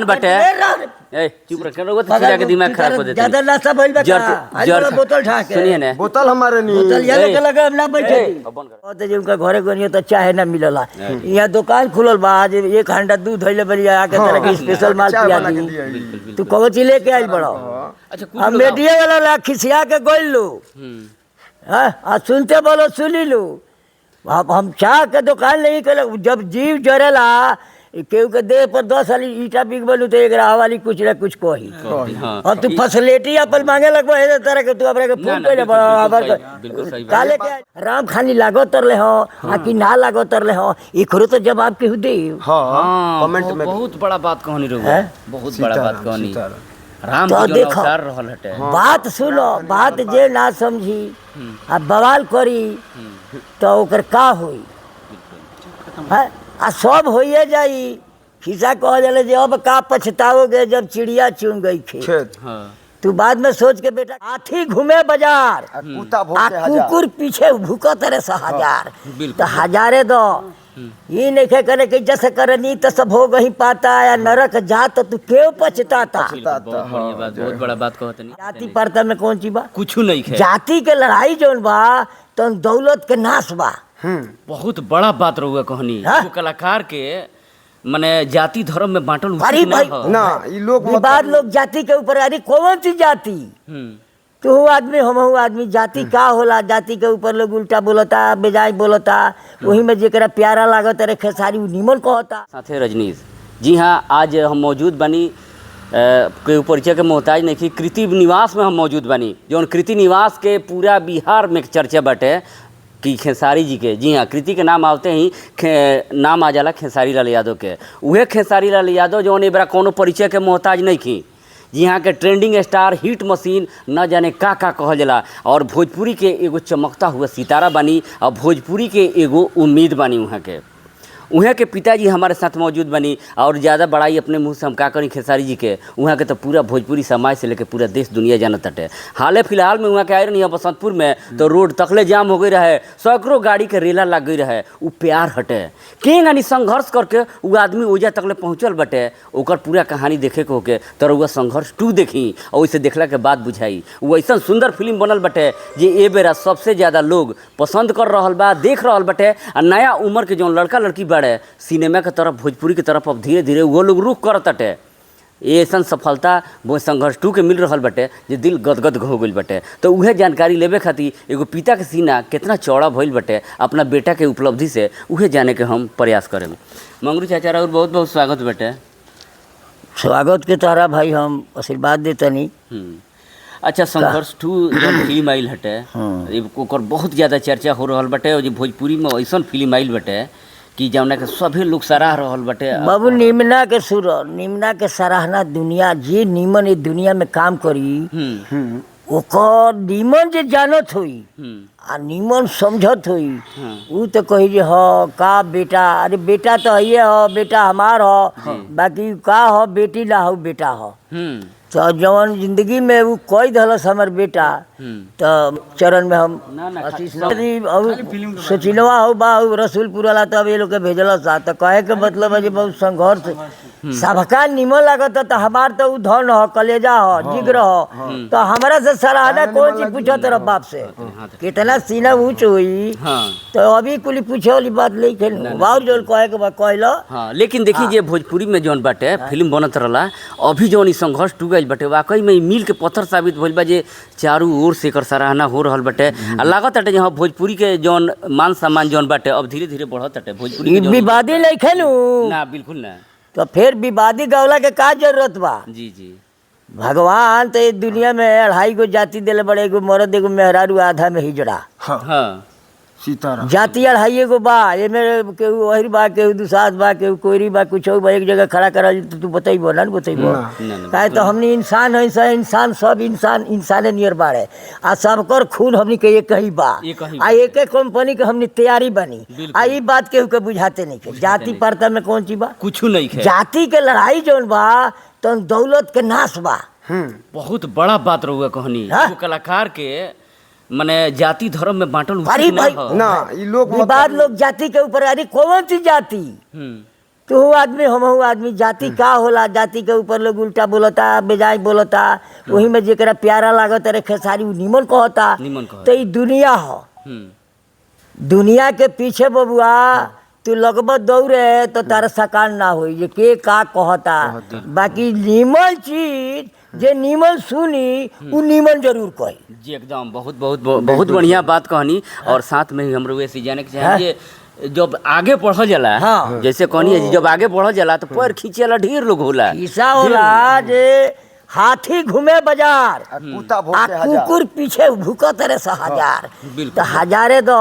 बटे ए चुप रख रहो तो चिड़ा के दिमाग खराब कर देते ज्यादा नाश्ता भइल बा का आज वाला बोतल ठाके सुनिए ना बोतल हमारे नहीं बोतल ये लगा अब ना बैठे तो जे उनका घरे गनियो तो चाहे ना मिलला यहाँ दुकान खुलल बा आज एक हंडा दूध धइले बलिया आके तरह के स्पेशल माल पिया दी तू कहो ची लेके आइल बड़ो अच्छा हम मीडिया वाला ला खिसिया के गइल लो हां आ सुनते बोलो सुनी लो अब हम चाह के दुकान नहीं कर जब जीव जरेला केहू के देह पर 10 वाली ईटा बिक बनू तो एक वाली कुछ ना कुछ कही और तू फैसिलिटी अपन मांगे लगबो है तरह के तू अपने के फोन पे बराबर काले के राम खानी लागो तरले हो आ कि ना लागो तरले हो एकरो तो जवाब केहू दे। हां कमेंट में बहुत बड़ा बात कहनी रहो बहुत बड़ा बात कहनी राम तो जी जो अवतार रहल हटे बात सुनो बात जे ना समझी आ बवाल करी तो ओकर का होई है आ सब होइए जाई खिस्सा कह जले जे अब का पछताओगे जब चिड़िया चुन गई खेत तू बाद में सोच के बेटा हाथी घूमे बाजार आ कुकुर पीछे भूकत रहे 1000 तो हजारे दो ये नहीं करे कि जैसे करनी तो सब हो गई पाता या नरक जा तो तू क्यों पछताता। बहुत बड़ा बात कहत नहीं जाति परता में कौन ची बा कुछ नहीं है जाति के लड़ाई जोन बा तो दौलत के नाश बा बहुत बड़ा बात रहुआ कहनी वो कलाकार के माने जाति धर्म में बांटल उचित ना ये लोग विवाद लोग जाति के ऊपर अरे कौन सी जाति तू आदमी हम आदमी जाति का होला जाति के ऊपर लोग उल्टा बोलता बेजाय बोलता वही में जेकरा प्यारा लागत रे खेसारी निमन कहता साथे रजनीश जी हाँ आज हम मौजूद बनी के परिचय के मोहताज नहीं कि कृति निवास में हम मौजूद बनी जो कृति निवास के पूरा बिहार में चर्चा बटे कि खेसारी जी के जी हाँ कृति के नाम आते ही नाम आ जाला खेसारी लाल यादव के वह खेसारी लाल यादव जो ने बड़ा कोनो परिचय के मोहताज नहीं की जी हाँ के ट्रेंडिंग स्टार हिट मशीन न जाने का कहल जाला और भोजपुरी के एगो चमकता हुआ सितारा बनी और भोजपुरी के एगो उम्मीद बनी वहाँ के वहाँ के पिताजी हमारे साथ मौजूद बनी और ज़्यादा बड़ाई अपने मुँह से हम का करी खेसारी जी के वहाँ के तो पूरा भोजपुरी समाज से लेकर पूरा देश दुनिया जानत हटे हाल फिलहाल में वहाँ के आए रही बसंतपुर में तो रोड तकले जाम हो गई रहे सैकड़ों गाड़ी के रेला लग गई रहे वो प्यार हटे के यानी संघर्ष करके वो आदमी ओजा तकले पहुँचल बटे ओकर पूरा कहानी देखे के होके तो वह संघर्ष 2 देखी और वैसे देखला के बाद बुझाई वो ऐसा सुंदर फिल्म बनल बटे जे ए बेरा सबसे ज़्यादा लोग पसंद कर रहा बा देख रहा बटे आ नया उम्र के जो लड़का लड़की बड़े सिनेमा के तरफ भोजपुरी के तरफ अब धीरे धीरे वो लोग रुख करत हटे ऐसा सफलता वो संघर्ष 2 के मिल रहा बटे जे दिल गदगद हो गई बटे तो वह जानकारी लेवे खातिर एगो पिता के सीना कितना चौड़ा भइल बटे अपना बेटा के उपलब्धि से वह जाने के हम प्रयास करें। मंगरू चाचा और बहुत बहुत स्वागत बटे। स्वागत के तोहरा भाई हम आशीर्वाद देतनी। अच्छा संघर्ष 2 जब फिल्म आइल हटे ओकर बहुत ज़्यादा चर्चा हो रहा बटे और भोजपुरी में ऐसा फिल्म आइल बटे कि जौना के सभी लोग सराह रहल बटे बाबू निमना के सुर निमना के सराहना दुनिया जे निमन इस दुनिया में काम करी ओकर निमन जे जानत होई आ निमन समझत होई उ तो कही जे ह का बेटा अरे बेटा तो है ह बेटा हमार ह बाकी का ह बेटी ना हो बेटा ह तो जवन जिंदगी में वो कोई दहलस हमार बेटा तो चरण में हम सचिनवा हो बा रसूलपुर वाला तो अब ये लोग के भेजल सा तो कहे के मतलब है बहुत संघर्ष सबका निमन लागत तो हमार तो उ धन हो कलेजा हो जिगर हो तो हमारा से सराहना कौन चीज पूछो तेरा बाप से कितना सीना ऊंच हुई तो अभी कुल पूछे वाली बात नहीं खेल बाहर जो कहे के कहलो। लेकिन देखिए जे भोजपुरी में जौन बाटे फिल्म बनत रहला अभी जौन संघर्ष 2 गइल बटे वाकई में मील के पत्थर साबित भइल बा जे चारों ओर से एकर सराहना हो रहल बटे आ लागत हटे जे भोजपुरी के जौन मान सम्मान जौन बाटे अब धीरे धीरे बढ़त हटे भोजपुरी के विवादी नहीं खेलू ना बिल्कुल ना तो फिर विवादी गवला के का जरूरत बा। जी जी भगवान तो इस दुनिया में 2.5 गो जाति दिले बड़े एगो मर्द एगो मेहरारू आधा में हिजड़ा हाँ सीताराम जाति 2.5 गो बा एमे केहू ओहरी बा केहू दुसाद बा केहू कोयरी बा कुछ बा एक जगह खड़ा करा तो तू बतैबो ना बतैबो काहे तो हमनी इंसान है सब इंसान सब इंसाने नियर बाड़े आ सबकर खून हमनी के एक ही बा आ एक कंपनी के हमनी तैयारी बनी आ ई बात केहू के बुझाते नहीं के जाति परता में कौन चीज बा कुछ नहीं है जाति के लड़ाई जौन बा तो दौलत के नाश बा। बहुत बड़ा बात रहुआ कहनी कलाकार के माने जाति धर्म में बांटल अरे भाई ना ये लोग विवाद लोग जाति के ऊपर अरे कौन सी जाति तू आदमी हमहू आदमी, जाति का होला, जाति के ऊपर लोग उल्टा बोलता, बेजाय बोलता, वही में जेकरा प्यारा लागत रे खेसारी उ निमन कहता। तो ई दुनिया हो, दुनिया के पीछे बबुआ तू लगभग दौड़े तो तारा सकान ना होई जे के का कहता। बाकी निमन चीज जे निमन सुनी उ निमन जरूर कही जी। एकदम बहुत बहुत बहुत बढ़िया बात कहनी। और साथ में ही हम लोग ऐसे जाने के चाहिए जब आगे बढ़ल जाला, हाँ। जैसे कहनी है जब आगे बढ़ल जाला तो पैर खींचे वाला ढेर लोग होला। ईसा होला जे हाथी घूमे बाजार कुत्ता आ भौंके हजार। कुकुर पीछे भूकत रहे 1000। बिल्कुल। तो हजारे दो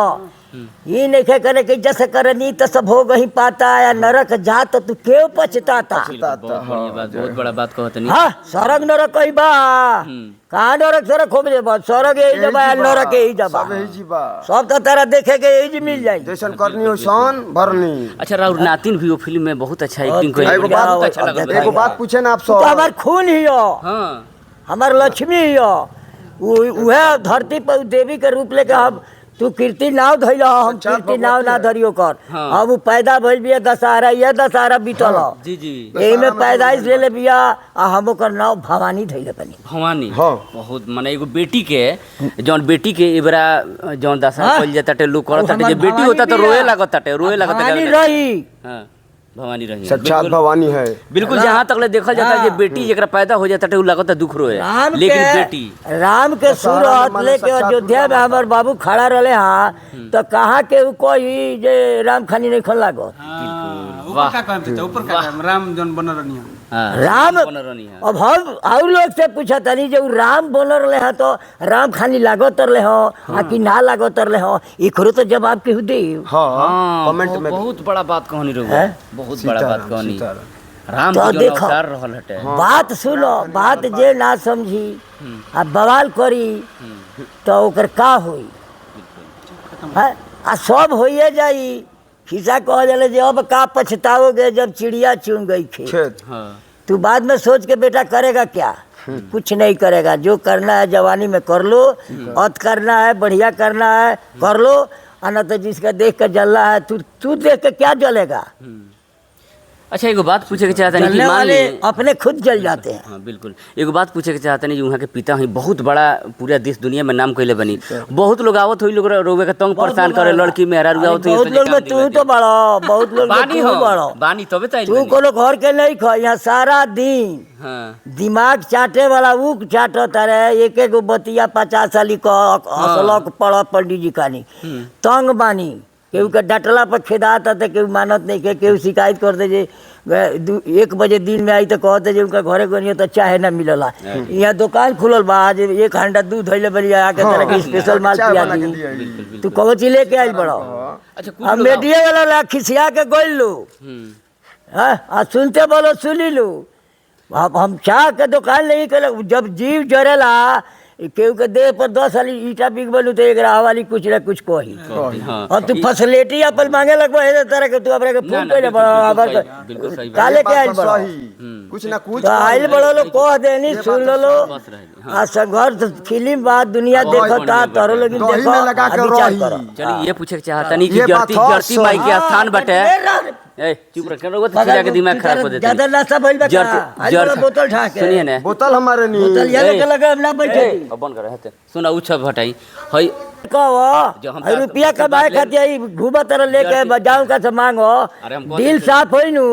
ये नहीं करे कि जैसे करनी तो सब हो गई पाता या नरक जा तो तू क्यों पछताता। बहुत बढ़िया बात, बहुत बड़ा बात कहतनी। हाँ सरग नरक कही बा कहाँ नरक सरक हो बा, सरग यही जबा या नरक यही जबा, सब यही जीवा। सब तो तेरा देखे के यही मिल जाई। जैसन करनी हो सान भरनी। अच्छा राहुल नातिन भी वो फिल्म में बहुत अच्छा एक्टिंग और करी, एगो बहुत बात अच्छा लगा। एगो बात पूछे ना आप तू तो सब। हमार खून ही हो, हाँ हमार लक्ष्मी ही हो। वह धरती पर देवी के रूप लेके हम तू कीर्ति नाव धैल, हम कीर्ति नाव ना धरियो कर। हाँ। हम उ पैदा भइल बिया दशहरा, यह दशहरा बीतल हो। जी जी। यही में पैदाइश ले ले बिया आ हम ओकर नाव भवानी धैले बनी। भवानी हाँ। बहुत माने एगो बेटी के जौन बेटी के एबरा जौन दशा हाँ। कइल जाता टे लोग करत हमार ताटे, जे बेटी भवानी होता तो बिया। रोए लागत ताटे, रोए लागत भवानी ताटे। रही हाँ भवानी रही। साक्षात बिल्कुल। भवानी है। बिल्कुल जहाँ तक ले देखल जाता है जे बेटी जेकरा पैदा हो जाता है उ लागत है दुख रोए, लेकिन बेटी राम के सूरत माने लेके साक्षात अयोध्या में हमार बाबू खड़ा रहे हाँ तो कहाँ के उ कोई जे राम खानी नहीं खोल लागो। ऊपर का काम थे, ऊपर का काम राम जन बन रहनी है। हाँ, राम बन रहनी है। अब हम और लोग से पूछा तनी जो राम बोल रहे हैं तो राम खानी लागो तरले हो आ कि ना लागो तरले हो, इकरो तो जवाब केहू दे। हाँ कमेंट में बहुत बड़ा बात कहनी रहो, हैं? बहुत बड़ा बात कहनी। सीताराम। राम तो के जौन देखो। अवतार रहल हटे। बात सुनो, बात जे ना समझी आ बवाल करी तो ओकर का होई है? आ सब होइए जाई। खिस्सा कह जाले जे अब का पछताओगे जब चिड़िया चुन गई खेत। खेत हाँ तू बाद में सोच के बेटा करेगा क्या, कुछ नहीं करेगा। जो करना है जवानी में कर लो, अत करना है बढ़िया करना है कर लो, और न तो जिसका देख कर जलना है तू देख के क्या जलेगा। अच्छा एगो बात पूछे के चाहता नहीं कि जलने मान वाले ली। अपने खुद जल जाते हैं। हाँ बिल्कुल। एगो बात पूछे के चाहते नहीं, वहाँ के पिता हैं बहुत बड़ा पूरा देश दुनिया में नाम कैले बनी। बहुत लोग आवत हुई लोग रोवे के तंग परेशान करे, लड़की मेहरा रुआ आवत हुई। बहुत लोग में तू तो बड़ो, बहुत लोग में बानी तू हो बड़ो। बानी तबे तो आइल तू बानी। कोनो घर के नहीं खो, यहाँ सारा दिन हाँ दिमाग चाटे वाला ऊक चाटत रहे। एक एक बतिया 50 साली को असलक पड़ पंडित जी कानी तंग बानी। केहू के डटला पर खेदाता तो केहू मानत नहीं के, केहू शिकायत कर दे जे 1 बजे दिन में आई तो कहते जे उनका घरे गनियो तो चाहे ना मिलला। यहाँ दुकान खुलल बा, आज 1 हंडा दूध धैले बनी आके तरह के स्पेशल माल चाय पिया बना के दी। दिया। तू कहो ची लेके आइल बड़ो। अच्छा कुछ अब लोग मीडिया वाला ला खिसिया के गोल लो, हाँ सुनते बोलो सुनी लो। अब हम चाह के दुकान नहीं करे, जब जीव जरेला केहू के देह पर 10 साली ईटा बिक बनू तो एक वाली कुछ ना कुछ कही। हाँ और तू फैसिलिटी अपन मांगे लगबो है तरह के, तू अपने के ना, फोन ना, पे बिल्कुल सही बात। काले के आइल बात बड़ो। सही। कुछ ना कुछ तो आइल बड़ो लोग कह देनी सुन लो। बस रहे। आ संघर्ष फिल्म बात दुनिया देखता तारो लोग दही देखो में लगा के आ विचार रही। करो। चलिए ये पूछे के चाहता नहीं कि ये बात जरती हो, जरती माई के हाँ, स्थान बटे। ए चुप रह, वो तो चिल्ला के दिमाग खराब कर देते। ज्यादा नाश्ता भइल बा का? आइल बड़ो बोतल ढा के। सुनिए ना बोतल हमारे नहीं। बोतल ये के लगा ना बैठे थी। अब बंद कर रहते सुना उ सब हटाई हई कहो जो हम रुपया बात कमाए ले- खातिर घूम तरह लेके बजाऊ का से मांगो, अरे हम कह दिल देते- साफ होई नु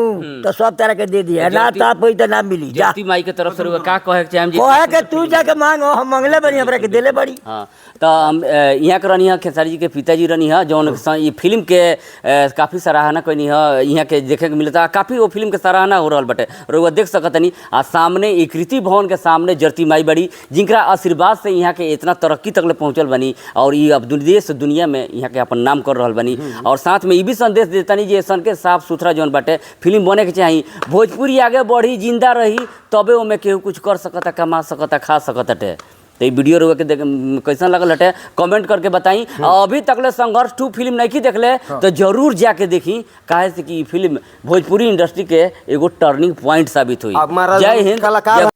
तो सब तरह के दे दिए, ना जल्दी- साफ होई तो ना मिली। जा जरती माई के तरफ से रुआ का कहे के चाहे हम जी। कहे के तू जाके मांगो, हम मंगले बनी हमरा के देले बड़ी। हाँ तो हम यहाँ के रहनी है खेसारी जी के पिताजी रहनी है जौन ये फिल्म के काफ़ी सराहना कैनी है, यहाँ के देखे के मिलता काफ़ी वो फिल्म के सराहना हो रहा बटे रुआ देख सकतनी। आ सामने ई कृति भवन के सामने जरती माई बड़ी जिनका आशीर्वाद से यहाँ के इतना तरक्की तक ले पहुँचल बनी और ये अब देश दुनिया में यहाँ के अपन नाम कर रहा बनी। और साथ में ये भी संदेश देतानी जे सन के साफ सुथरा जौन बाटे फिल्म बने के चाहिए, भोजपुरी आगे बढ़ी जिंदा रही तबे ओमे केहू कुछ कर सकता, कमा सकता, खा सकता टे। तो ये वीडियो रुआ के कैसा लगल हटे कमेंट करके बताई। अभी तक ले संघर्ष 2 फिल्म नहीं देखले तो जरूर जाके देखी, काहे से कि फिल्म भोजपुरी इंडस्ट्री के एगो टर्निंग पॉइंट साबित हुई। अब हमारा जय हिंद कलाकार